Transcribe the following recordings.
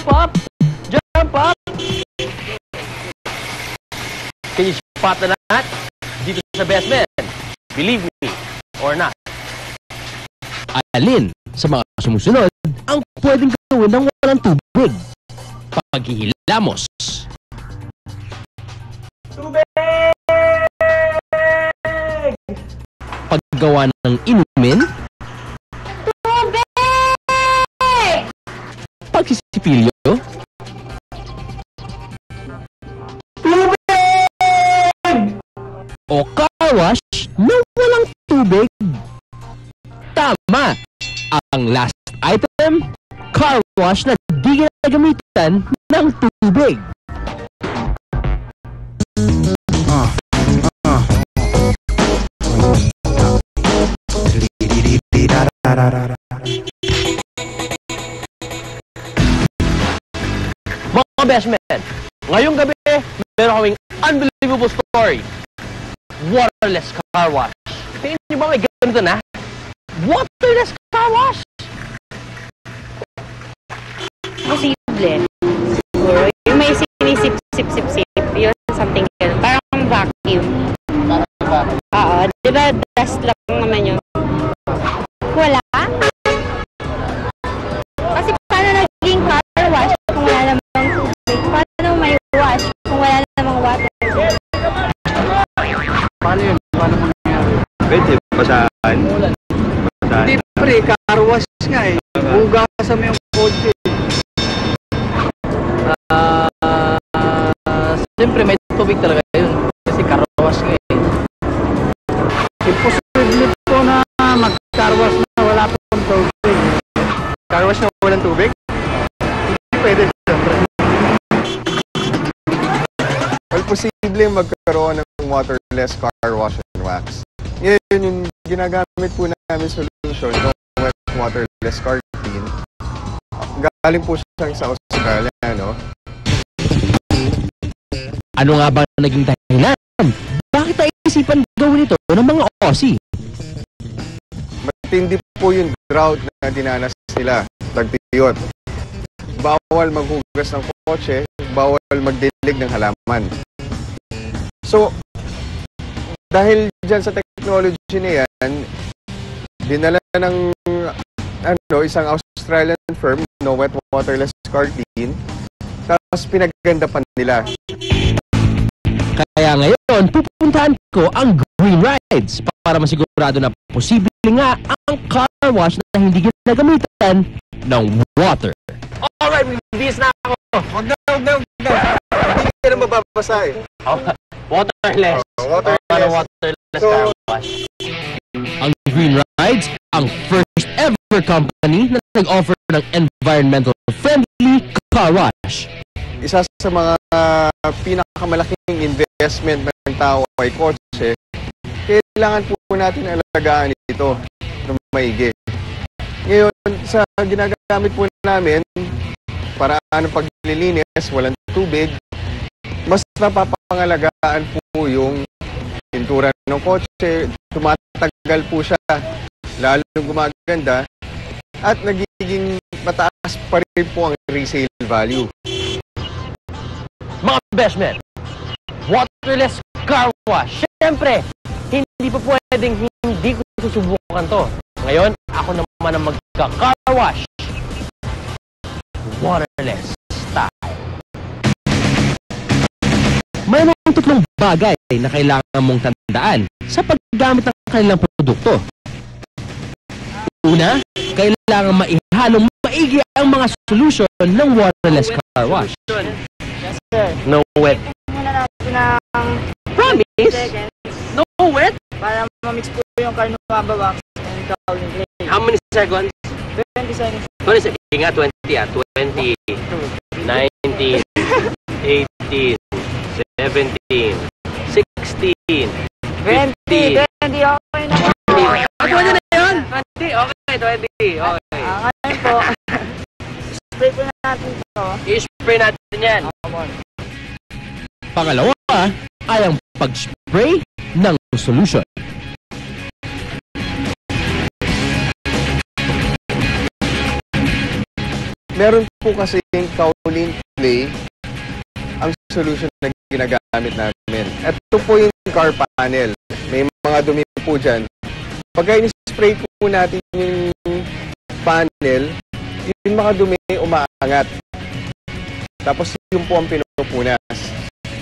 up! Jump up! Can you spot the knot? Dito sa Best Men. Believe me or not. Alin sa mga sumusunod ang pwedeng gawin ng walang tubig? Paghihilamos. Tubig! Paggawa ng inumin. Tubig! Pagsisipilyo. O car wash na walang tubig. Tama! Ang last item, car wash na di ginagamitan ng tubig. Mga Best Men, ngayong gabi, meron kaming unbelievable story. Waterless car wash. Tingin niyo ba may ganito na? Waterless car wash! Posible. Siguro. Yung may sinisip-sip-sip-sip. Yun, something ganun. Parang vacuum. Oo. Diba, dust lang naman yun. Wala? Kasi paano naging car wash kung wala namang tubig? Paano may wash kung wala namang water? Paano yun? Paano mangyayari? Pwede, basahan. Hindi pre, car wash nga eh. Hugasan mo yung kotse. Siyempre may tubig talaga yun. Kasi car wash nga eh. Imposible po na mag-car wash na wala pong tubig. Car wash na walang tubig? Hindi pwede siyempre. Well, posible magkaroon ng waterless car wash and wax. Ngayon, yung ginagamit po namin solution ng waterless car clean. Galing po siyang sa Australia, no? Ano nga ba naging dahilan? Bakit naisipan gawin ito ng mga Aussie? Matindi po yung drought na dinanas nila. Tagtiyot. Bawal maghugas ng kotse, bawal magdilig ng halaman. So, dahil dyan sa technology na yan, dinala ng isang Australian firm, no, wet waterless car clean, tapos pinaganda pa nila. Kaya ngayon, pupuntahan ko ang Green Rides para masigurado na posible nga ang car wash na hindi ginagamitan ng water. Alright, bibis na ako. Huwag na. Hindi ka na mababasa eh. Waterless. Waterless car wash. Ang Green Rides, ang first ever company na nag-offer ng environmental friendly car wash. Isa sa mga pinakamalaking investment ng tao ay kotse, kailangan po natin alagaan ito ng maigi. Ngayon, sa ginagamit po namin, para ng paglilinis, walang tubig, mas napapangalagaan po yung pintura ng kotse, tumatagal po siya, lalong gumaganda, at nagiging mataas pa rin po ang resale value. Mga Best Men, waterless car wash. Siyempre, hindi pa pwedeng hindi ko susubukan to. Ngayon, ako naman ang magka-car wash. Waterless style. Mayroong tatlong bagay na kailangan mong tandaan sa paggamit ng kanilang produkto. Una, kailangan maihalong maigi ang mga solution ng waterless car wash. No wet. Muna natin ng Promise? seconds No wet? para ma-mix po yung carnauba wax and cowling clay. How many seconds? 20 seconds. 20 seconds. Nga, 20 ah. 20, 19, 18, 17, 16, 20, 15. 20, okay na po. 20 na yun? 20, okay, 20. Okay. Ngayon po, spray po natin ito. I-spray natin yan. Pangalawa ay ang pag-spray ng solution. meron po kasi yung kaolin clay ang solution na ginagamit namin. Ito po yung car panel. May mga dumi po dyan. Pagka in-spray po natin yung panel, yung mga dumi umaangat. Tapos yung po ang pinupunas.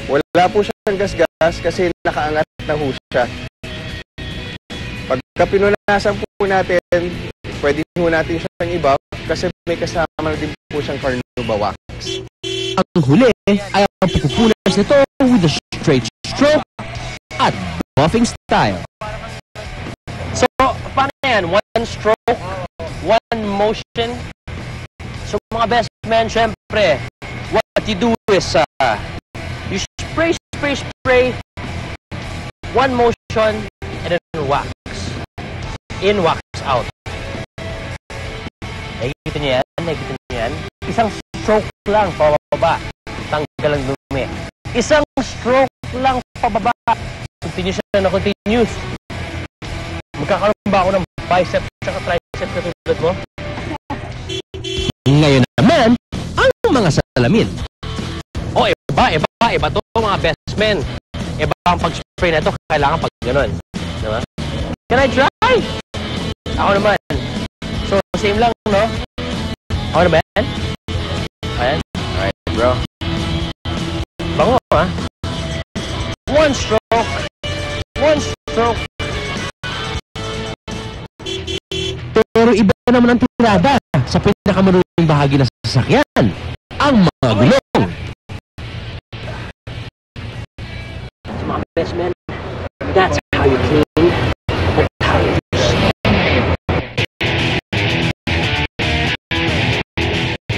Wala po siyang gas-gas kasi nakaangat na ho siya. Pagka pinunasan po natin, pwede po natin siyang i-buff kasi may kasama din po siyang Carnauba wax. Ang huli ay ang pagpupunas nito with a straight stroke at buffing style. So, paano yan? One stroke, one motion. So, mga best men, syempre, what you do is, you spray, one motion, and then wax. In, wax out. Nakikita niyo yan? Nakikita niyo yan? Isang stroke lang pababa, tanggal ang dumi. Isang stroke lang pababa, continue siya na continuous. Magkakaroon ba ako ng bicep at tricep na tulad mo? Ngayon naman, ang mga salamin. Oh, iba to mga best men. Iba ang pag-spray na ito, kailangan pag gano'n. Diba? Can I try? Ako naman. So, same lang, no? Ako na ba yan? Ayan. Alright, bro. Bango, ha? One stroke. One stroke. Pero iba naman ang tirada sa pinakamarunong bahagi ng sasakyan, ang mga gulong. So, mga best men, that's how you clean. That's how you use.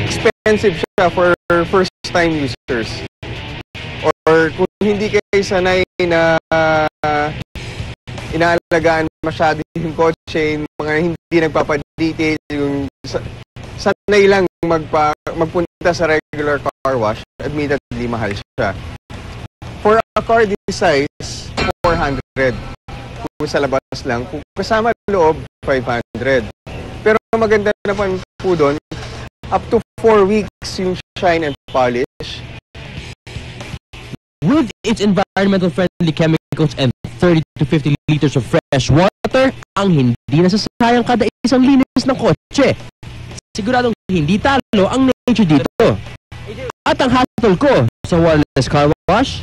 Expensive siya for first-time users. Or kung hindi kayo sanay na inaalagaan masyado yung kotse, yung mga hindi nagpapadetail, yung sanay lang magpunta sa regular car wash, admittedly mahal siya. For a car this size, 400. Kung sa labas lang, kung kasama loob, 500. Pero maganda naman po doon, up to 4 weeks yung shine and polish. With its environmental friendly chemicals and 30 to 50 liters of fresh water, ang hindi nasasayang kada isang linis ng kotse. Siguradong hindi talo ang nature dito. At ang hassle ko sa wireless car wash,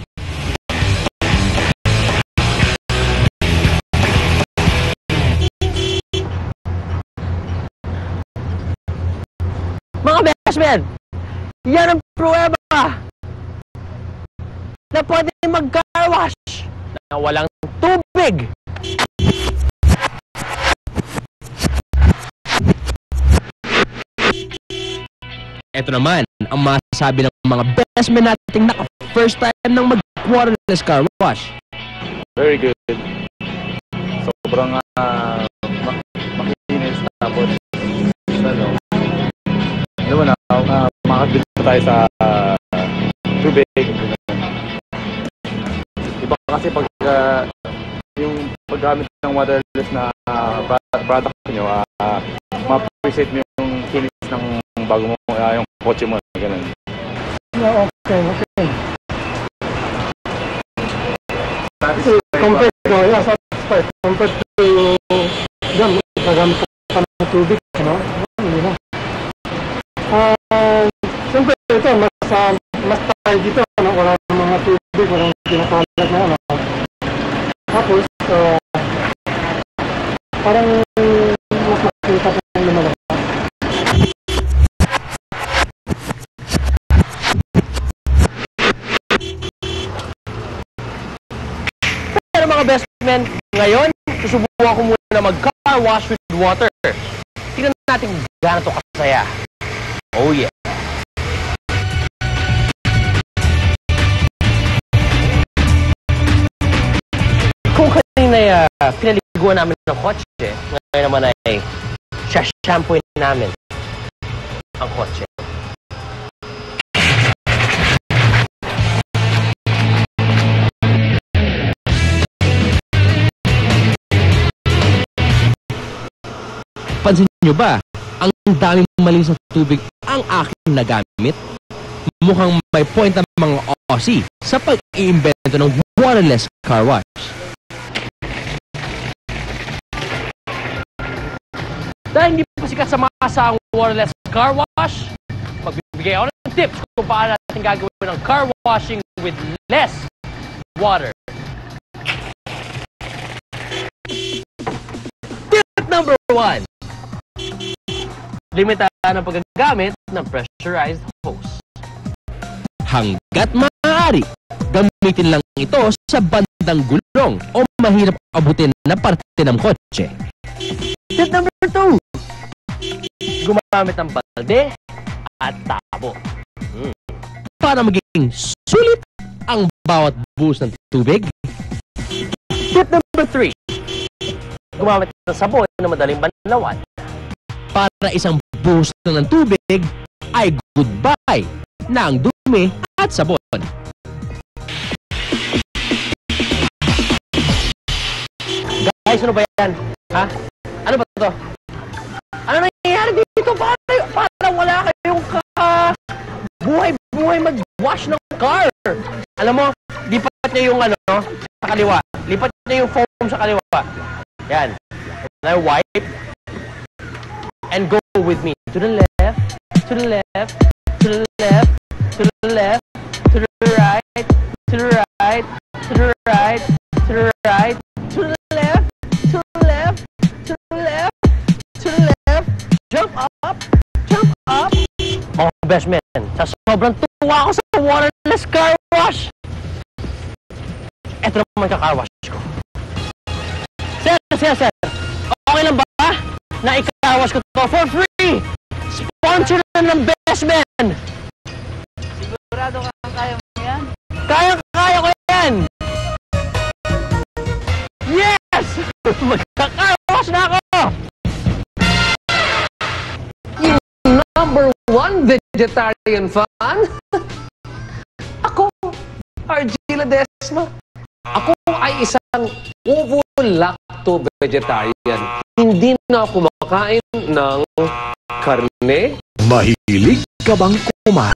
Mga best men, yan ang pruweba na pwede mag-car wash na walang tubig. eto naman ang masasabi ng mga best men nating naka-first time nang mag-wireless car wash. Very good. Sobrang makinis, tapos ano naman makakabili tayo sa tubig. Iba kasi pag yung paggamit ng waterless na product nyo, ma-appreciate mo yung kinis ng bago mo, yung kotse mo, ganun. Okay. Compared to, satisfied. Compared to yan, nagamit ka ng tubig, ano? Hindi na. Siyempre ito, mas tayo dito, ano? Wala ng mga tubig, walang kinakalag na, ano? Tapos, parang mas makikita ko ng lumalabas. Pero mga best men, ngayon, susubukan ko muna mag-car wash with water. Tingnan natin gaano to kasaya. Oh yeah. Kung kanina pinaliguan namin ng kotse, ngayon naman ay shampoo namin ang kotse. Pansin nyo ba, ang daming mali sa tubig ang aking nagamit. Mukhang may point ang mga Aussie sa pag-iimbento ng waterless car wash. Dahil hindi pa sikat sa masa ang waterless car wash, magbibigay ako ng tips kung paano natin gagawin ng car washing with less water. Tip number 1. Limitahan ang paggagamit ng pressurized hose. Hanggat maaari, gamitin lang ito sa bandang gulong o mahirap abutin na parte ng kotse. Tip number 2. Gumamit ng balde at tabo. Para maging sulit ang bawat buhos ng tubig. Tip number 3. Gumamit ng sabon na madaling banlawan. Para isang buhos na ng tubig ay goodbye na ang dumi at sabon. Guys, ano ba yan? Ha? Ano ba ito? Ano nangyayari dito? Para wala kayong buhay-buhay mag-wash ng car. Alam mo, lipat niya yung sa kaliwa. Lipat niya yung foam sa kaliwa. Yan. Now wipe. And go with me. To the left, to the left, to the left, to the left, to the right, to the right, to the right, to the right, to the left, to the left, to the left, to the left. Jump up, jump up. Oh, best man. Sa sobrang tuwa ako sa waterless car wash. Eto naman ka-car wash ko. Sir. Okay lang ba na i-car wash ko to for free? Sponsor na ng best man. Sigurado ka kaya mo yan? Kaya ko yan. Yes! Magka-car wash na ako. Number 1 vegetarian fan? Ako, Argila Desma. Ako ay isang ovo-lacto-vegetarian. Hindi na ako kumakain ng karne. Mahilig ka bang kumain